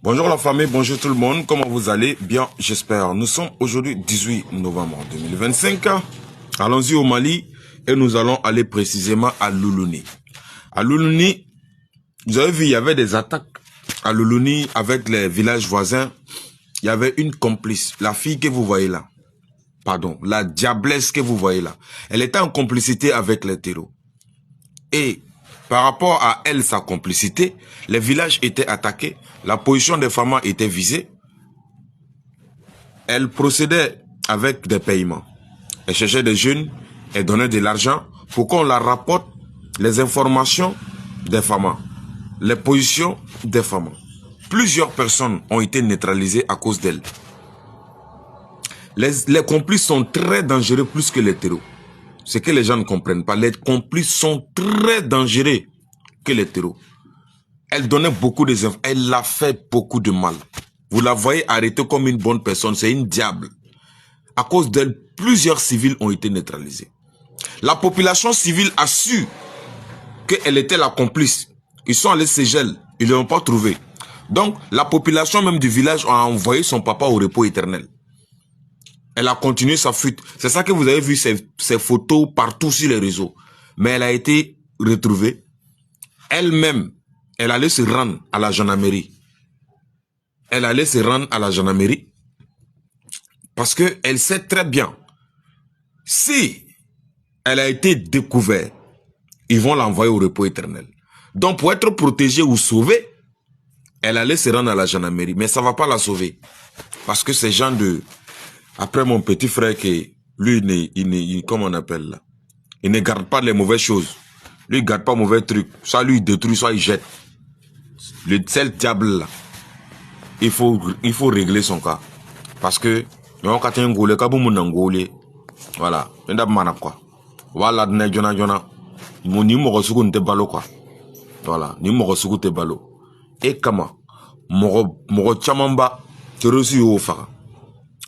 Bonjour la famille, bonjour tout le monde, comment vous allez? Bien, j'espère. Nous sommes aujourd'hui 18 novembre 2025. Allons-y au Mali et nous allons aller précisément à Luluni. À Luluni, vous avez vu, il y avait des attaques à Luluni avec les villages voisins. Il y avait une complice, la fille que vous voyez là. Pardon, la diablesse que vous voyez là. Elle était en complicité avec les terreaux. Et par rapport à elle, sa complicité, les villages étaient attaqués, la position des femmes était visée. Elle procédait avec des paiements. Elle cherchait des jeunes, elle donnait de l'argent pour qu'on la rapporte les informations des femmes, les positions des femmes. Plusieurs personnes ont été neutralisées à cause d'elle. Les complices sont très dangereux plus que les terreaux. Ce que les gens ne comprennent pas, les complices sont très dangereux que les terreaux. Elle donnait beaucoup de infos, elle a fait beaucoup de mal. Vous la voyez arrêtée comme une bonne personne, c'est une diable. À cause d'elle, plusieurs civils ont été neutralisés. La population civile a su qu'elle était la complice. Ils sont allés chez elle, ils ne l'ont pas trouvée. Donc, la population même du village a envoyé son papa au repos éternel. Elle a continué sa fuite. C'est ça que vous avez vu, ces photos partout sur les réseaux. Mais elle a été retrouvée. Elle-même, elle allait se rendre à la gendarmerie. Elle allait se rendre à la gendarmerie parce qu'elle sait très bien, si elle a été découverte, ils vont l'envoyer au repos éternel. Donc, pour être protégée ou sauvée, elle allait se rendre à la gendarmerie. Mais ça ne va pas la sauver. Parce que ces gens de... Après mon petit frère, qui, lui, comment on appelle là? Il ne garde pas les mauvaises choses. Lui, il ne garde pas mauvais trucs. Soit lui, il détruit, soit il jette. Le seul diable là, il faut régler son cas. Parce que, voilà, voilà, ni morosuku nte balo quoi. Voilà, ni morosuku te balo. Et comment, moro chamamba, terrosi yo fara.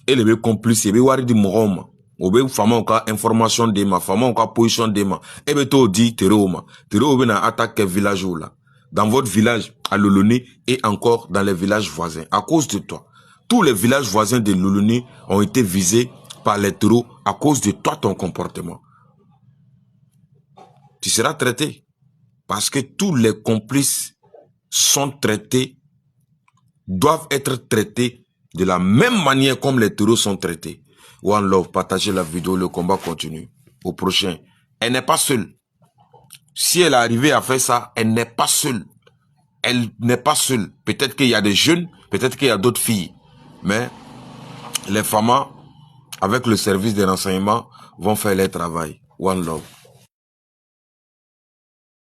Et les complices, et wari di moroma. Obe fama ka information de ma, fama ka position de ma. Et be to di terroma. Terroma na attaque village là. Dans votre village, à Luluni, et encore dans les villages voisins. À cause de toi. Tous les villages voisins de Luluni ont été visés par les terreaux à cause de toi, ton comportement. Tu seras traité. Parce que tous les complices sont traités, doivent être traités de la même manière comme les terreaux sont traités. One love, partagez la vidéo, le combat continue. Au prochain. Elle n'est pas seule. Si elle est arrivée à faire ça, elle n'est pas seule. Elle n'est pas seule. Peut-être qu'il y a des jeunes, peut-être qu'il y a d'autres filles. Mais les femmes, avec le service de renseignement, vont faire leur travail. One love.